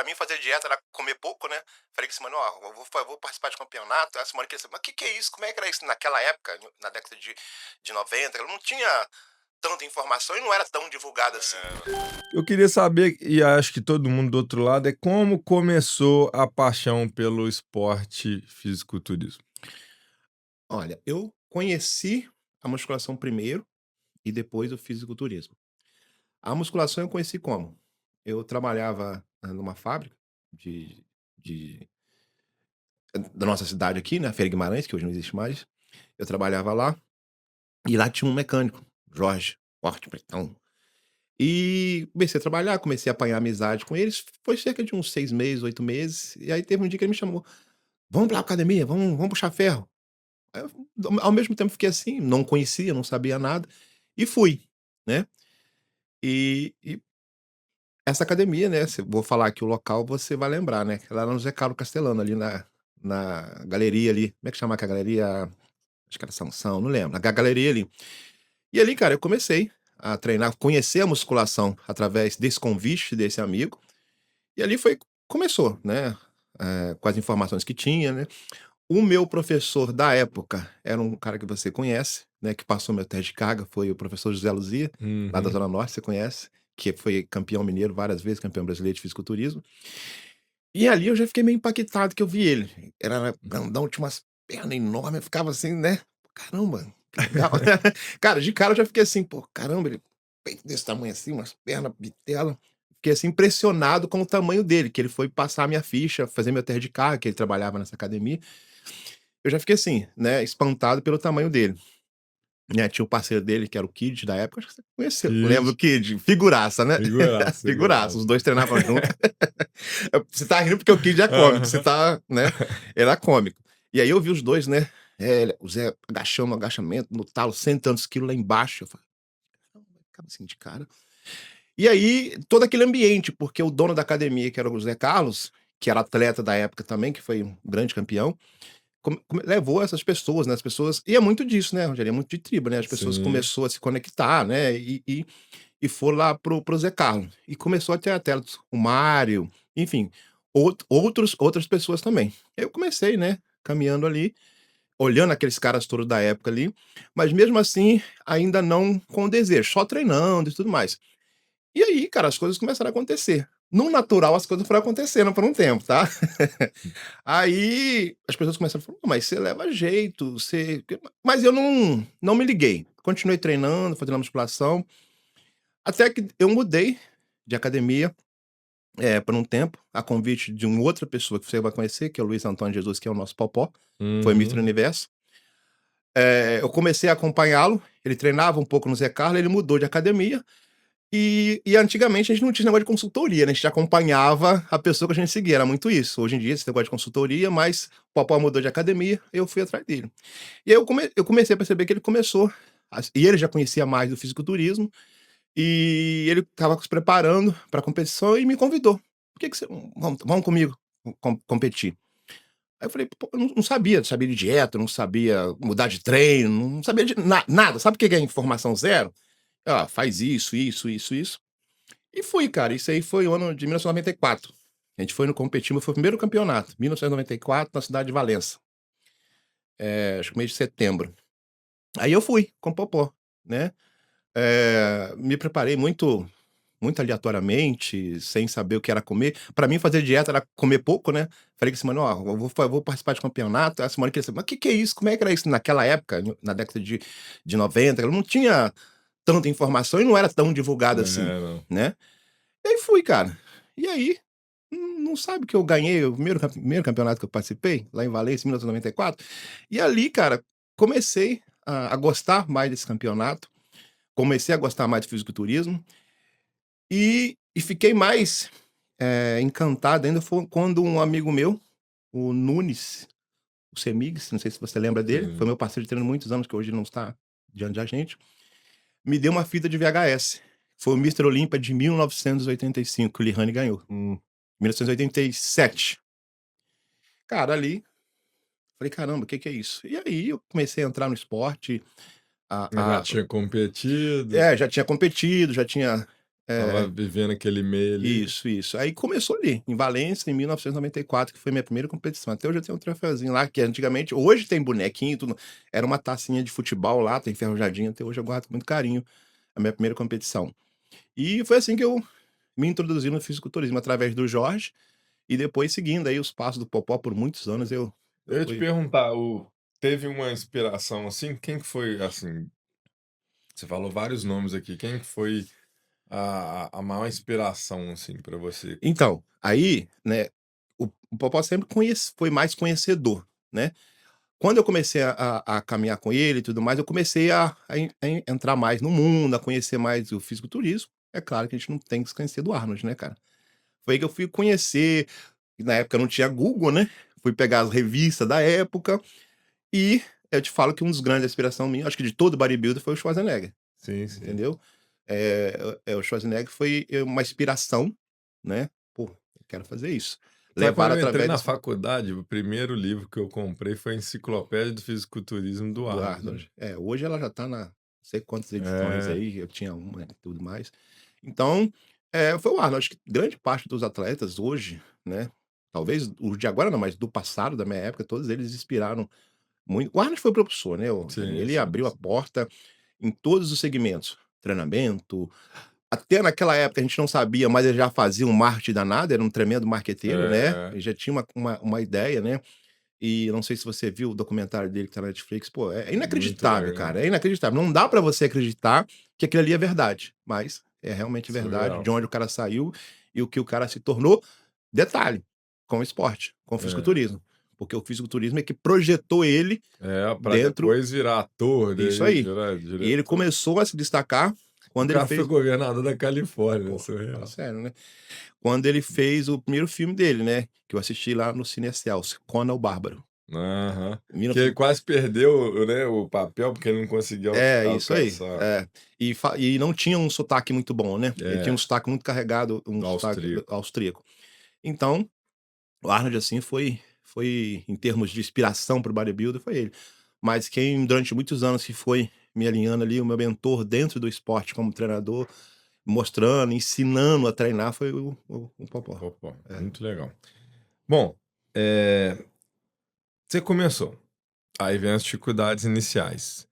pra mim fazer dieta era comer pouco, né. Falei com a Simone: "Ó, eu vou participar de campeonato". Aí a Simone queria saber: "Mas que é isso? Como é que era isso?". Naquela época, na década de 90, ela não tinha tanta informação e não era tão divulgada assim. Eu queria saber, e acho que todo mundo do outro lado, é como começou a paixão pelo esporte fisiculturismo? Olha, eu conheci a musculação primeiro e depois o fisiculturismo. A musculação eu conheci como? Eu trabalhava, numa fábrica de de da nossa cidade aqui, né, Feira Guimarães, que hoje não existe mais. Eu trabalhava lá, e lá tinha um mecânico, Jorge, forte, pretão. E comecei a trabalhar, comecei a apanhar amizade com eles, foi cerca de uns 6 meses, 8 meses, e aí teve um dia que ele me chamou: "Vamos pra academia, vamos puxar ferro". Aí eu, ao mesmo tempo, fiquei assim, não conhecia, não sabia nada, e fui, né. E essa academia, né, se vou falar aqui o local, você vai lembrar, né, ela era no Zé Carlos Castellano, ali na galeria ali, como é que chama aquela galeria? Acho que era Sansão, não lembro, a galeria ali. E ali, cara, eu comecei a treinar, conhecer a musculação através desse convite desse amigo, e ali começou, né, com as informações que tinha, né. O meu professor da época era um cara que você conhece, né, que passou meu teste de carga, foi o professor José Luzia, lá da Uhum. Zona Norte, você conhece, que foi campeão mineiro várias vezes, campeão brasileiro de fisiculturismo. E ali eu já fiquei meio impactado que eu vi ele. Era grandão, tinha umas pernas enormes, eu ficava assim, né, "Caramba, que legal". Cara, de cara eu já fiquei assim: "Pô, caramba, ele peito desse tamanho assim, umas pernas bitela". Fiquei assim impressionado com o tamanho dele, que ele foi passar a minha ficha, fazer meu teste de carga, que ele trabalhava nessa academia. Eu já fiquei assim, né, espantado pelo tamanho dele, né. Tinha o parceiro dele que era o Kid da época, acho que você conheceu, lembra Kid, do Kid? Figuraça, né. figuraça, Figuraça, os figuraça. 2 treinavam junto. Você tá rindo porque o Kid é cômico, você Aham. tá, né, era cômico. E aí eu vi os 2, né, o Zé agachando no agachamento, no talo, cento e tantos quilos lá embaixo, eu falei: "Caramba", ficava assim de cara. E aí, todo aquele ambiente, porque o dono da academia, que era o Zé Carlos, que era atleta da época também, que foi um grande campeão, levou essas pessoas, né, as pessoas, e é muito disso, né, Rogério, é muito de tribo, né, as pessoas Sim, começou a se conectar, né, e foram lá pro Zé Carlos. E começou a ter atletas, o Mário, enfim, outras pessoas também. Eu comecei, né, caminhando ali, olhando aqueles caras todos da época ali, mas mesmo assim, ainda não com desejo, só treinando e tudo mais. E aí, cara, as coisas começaram a acontecer. No natural, as coisas foram acontecendo por um tempo, tá. Aí, as pessoas começaram a falar: "Pô, mas você leva jeito, você", mas eu não me liguei. Continuei treinando, fazendo a musculação, até que eu mudei de academia, por um tempo, a convite de uma outra pessoa que você vai conhecer, que é o Luiz Antônio Jesus, que é o nosso Popó, foi Mister uhum, Universo. Eu comecei a acompanhá-lo, ele treinava um pouco no Zé Carlos, ele mudou de academia, e antigamente a gente não tinha esse negócio de consultoria, né, a gente acompanhava a pessoa que a gente seguia, era muito isso. Hoje em dia esse negócio de consultoria, mas o Popó mudou de academia, eu fui atrás dele. E aí eu comecei a perceber que ele começou e ele já conhecia mais do fisiculturismo, e ele estava se preparando para a competição e me convidou: "Por que que você vamos comigo competir?". Aí eu falei: "Pô, eu não sabia, sabia de dieta, não sabia mudar de treino, não sabia de nada". Sabe o que que é informação zero? "Ah, faz isso, isso, isso, isso". E fui, cara, isso aí foi o ano de 1994. A gente foi no competimos, foi o primeiro campeonato, 1994, na cidade de Valença, acho que mês de setembro. Aí eu fui com o Popó, né. Me preparei muito aleatoriamente, sem saber o que era comer. Pra mim fazer dieta era comer pouco, né. Falei com a Simone: "Ó, eu vou participar de campeonato". A Simone queria saber: "Mas que é isso? Como é que era isso?". Naquela época, na década de 90, ela não tinha tanta informação e não era tão divulgado assim, é, não. né. E aí fui, cara. E aí, não sabe que eu ganhei o primeiro campeonato que eu participei, lá em Valência, em 1994? E ali, cara, comecei a gostar mais desse campeonato, comecei a gostar mais de fisiculturismo, e fiquei mais, encantado ainda foi quando um amigo meu, o Nunes, o Semig's, não sei se você lembra dele, foi Sim. meu parceiro de treino há muitos anos, que hoje não está diante da gente, me deu uma fita de VHS. Foi o Mister Olímpia de 1985 que o Lihane ganhou. Hum. 1987. Cara, ali, falei: "Caramba, o que que é isso?". E aí eu comecei a entrar no esporte, Eu já a tinha competido. já tinha competido, já tinha, Estava vivendo aquele meio ali. Isso. Aí começou ali, em Valência, em 1994, que foi minha primeira competição. Até hoje eu tenho um troféuzinho lá, que antigamente hoje tem bonequinho e tudo, era uma tacinha de futebol lá, tem enferrujadinha, até hoje eu guardo com muito carinho a minha primeira competição. E foi assim que eu me introduzi no fisiculturismo, através do Jorge, e depois seguindo aí os passos do Popó por muitos anos, eu Eu ia te fui. perguntar, teve uma inspiração assim? Quem que foi, assim, você falou vários nomes aqui, quem que foi a maior inspiração, assim, para você? Então, aí, né, o Popó sempre foi mais conhecedor, né? Quando eu comecei a caminhar com ele e tudo mais, eu comecei a entrar mais no mundo, a conhecer mais o fisiculturismo. É claro que a gente não tem que esquecer do Arnold, né, cara? Foi aí que eu fui conhecer, e na época não tinha Google, né? Fui pegar as revistas da época e eu te falo que um dos grandes inspiração minha, acho que de todo bodybuilder, foi o Schwarzenegger, Sim, sim. entendeu? O Schwarzenegger foi uma inspiração, né? Pô, eu quero fazer isso. Sabe, Levar quando eu entrei através na desse faculdade, o primeiro livro que eu comprei foi a Enciclopédia do Fisiculturismo do do Arnold, né. Arnold. Hoje ela já tá na não sei quantas edições É, aí, eu tinha uma e tudo mais. Então, foi o Arnold. Acho que grande parte dos atletas hoje, né, talvez os de agora não, mas do passado, da minha época, todos eles inspiraram muito. O Arnold foi o propulsor, né, o Janine, sim, ele sim, abriu a sim. porta em todos os segmentos, treinamento, até naquela época a gente não sabia, mas ele já fazia um marketing danado, era um tremendo marqueteiro, né, É, ele já tinha uma ideia, né. E não sei se você viu o documentário dele que tá na Netflix, pô, é muito inacreditável, legal, cara, é inacreditável. Não dá pra você acreditar que aquilo ali é verdade, mas é realmente verdade, de surreal. onde o cara saiu e o que o cara se tornou. Detalhe, com o esporte, com o É, fisiculturismo, porque o fisiculturismo é que projetou ele para dentro. depois virar ator, Isso daí aí. virar E ele diretor. começou a se destacar O quando ele cara foi fez. governador da Califórnia, Pô, fala surreal. sério, né? Quando ele fez o primeiro filme dele, né, que eu assisti lá no Cine Excelsior, Conan o Bárbaro. Aham. Que ele 1900. quase perdeu, né, o papel, porque ele não conseguia É, isso aí. alcançar. É. E não tinha um sotaque muito bom, né. Ele tinha um É, sotaque muito carregado, um do sotaque austríaco. austríaco. Então, o Arnold, assim, foi em termos de inspiração para o bodybuilder, foi ele. Mas quem durante muitos anos que foi me alinhando ali, o meu mentor dentro do esporte como treinador, mostrando, ensinando a treinar, foi o Popó. Opa, É. muito legal. Bom, eh, você começou, aí vem as dificuldades iniciais.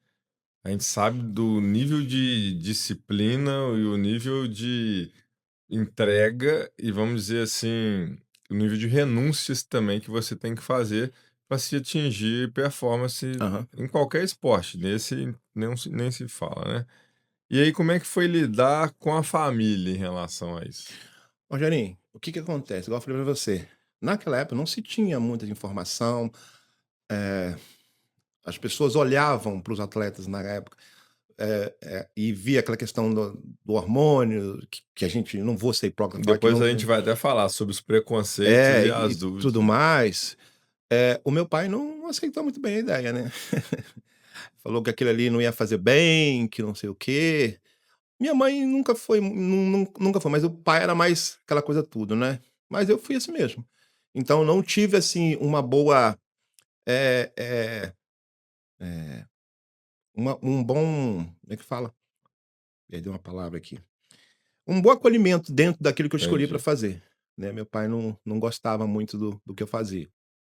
A gente sabe do nível de disciplina e o nível de entrega e, vamos dizer assim, o nível de renúncias também que você tem que fazer para se atingir performance Aham. em qualquer esporte, nesse nem se fala, né. E aí como é que foi lidar com a família em relação a isso? Rogerinho, o que que acontece? Igual eu falei pra você, naquela época não se tinha muita informação, eh, as pessoas olhavam para os atletas na época. E via aquela questão do hormônio, que a gente, não vou ser hipócrita, falar que Depois não. a gente vai até falar sobre os preconceitos e as E dúvidas, tudo né. mais. O meu pai não aceitou muito bem a ideia, né. Falou que aquilo ali não ia fazer bem, que não sei o quê. Minha mãe nunca foi, nunca foi, mas o pai era mais aquela coisa tudo, né. Mas eu fui assim mesmo. Então não tive, assim, uma boa, eh eh eh, um bom, como é que fala? Perdi uma palavra aqui. Um bom acolhimento dentro daquilo que eu escolhi para Entendi. fazer, né. Meu pai não gostava muito do que eu fazia,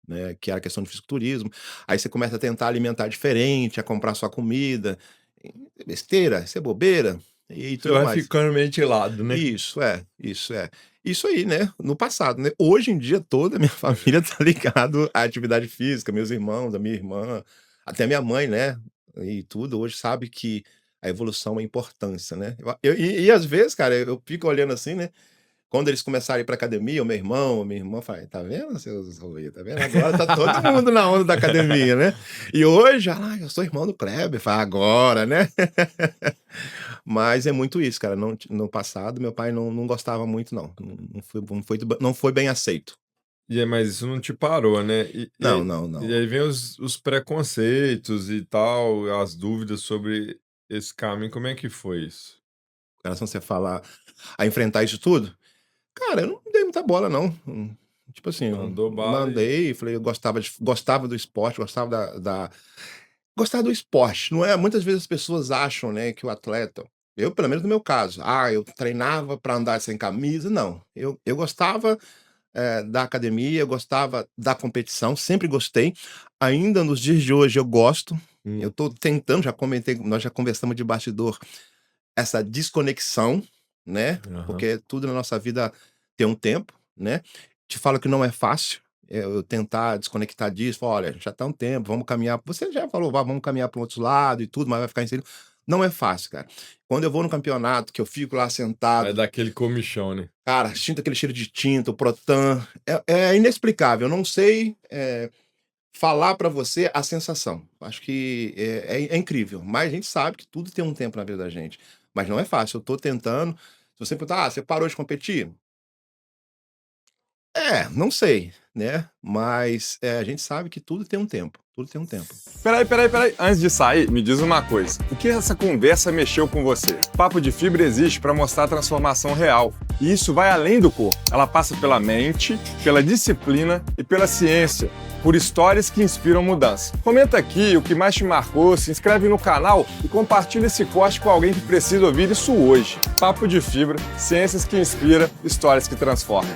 né, que era a questão do fisiculturismo. Aí você começa a tentar alimentar diferente, a comprar sua comida, é besteira, isso é bobeira, e Você tudo vai mais. ficando ventilado, né. Isso é. Isso aí, né, no passado, né. Hoje em dia toda a minha família tá ligado à atividade física, meus irmãos, a minha irmã, até minha mãe, né, e tudo, hoje sabe que a evolução é importância, né. E às vezes, cara, eu fico olhando assim, né, quando eles começarem a ir pra academia, o meu irmão, a minha irmã fala: "Tá vendo, seus rolê, tá vendo? Agora tá todo mundo na onda da academia, né". E hoje: "Ah, eu sou irmão do Kleber", fala: "Agora, né". Mas é muito isso, cara, no passado meu pai não gostava muito não, não foi bem aceito. E aí, mas isso não te parou, né. E Não, aí não, e não. aí vem os preconceitos e tal, as dúvidas sobre esse caminho, como é que foi isso? Com relação a você falar a enfrentar isso tudo, cara, eu não dei muita bola não, tipo assim, eu Mandou bala e mandei, falei, eu gostava do esporte, gostava gostava do esporte, não é, muitas vezes as pessoas acham, né, que o atleta Eu, pelo menos no meu caso. Ah, eu treinava para andar sem camisa, não. Eu gostava, da academia, eu gostava da competição, sempre gostei. Ainda nos dias de hoje eu gosto. Eu Hum. tô tentando, já comentei, nós já conversamos de bastidor, essa desconexão, né, Aham. porque tudo na nossa vida tem um tempo, né. Te falo que não é fácil, eu tentar desconectar disso, falar: "Olha, já tá um tempo, vamos caminhar", você já falou: Vamos caminhar para um outro lado e tudo, mas vai ficar inserido". Não é fácil, cara. Quando eu vou no campeonato, que eu fico lá Aí sentado, dá aquele comichão, né? cara, sinto aquele cheiro de tinta, o Protan, é inexplicável, eu não sei, falar pra você a sensação. Acho que é incrível, mas a gente sabe que tudo tem um tempo na vida da gente. Mas não é fácil, eu tô tentando. Se você perguntar: "Ah, você parou de competir?" Não sei, né, mas, a gente sabe que tudo tem um tempo, tudo tem um tempo. Peraí. Antes de sair, me diz uma coisa. O que essa conversa mexeu com você? Papo de Fibra existe para mostrar a transformação real. E isso vai além do corpo. Ela passa pela mente, pela disciplina e pela ciência. Por histórias que inspiram mudança. Comenta aqui o que mais te marcou, se inscreve no canal e compartilha esse corte com alguém que precisa ouvir isso hoje. Papo de Fibra, ciências que inspiram, histórias que transformam.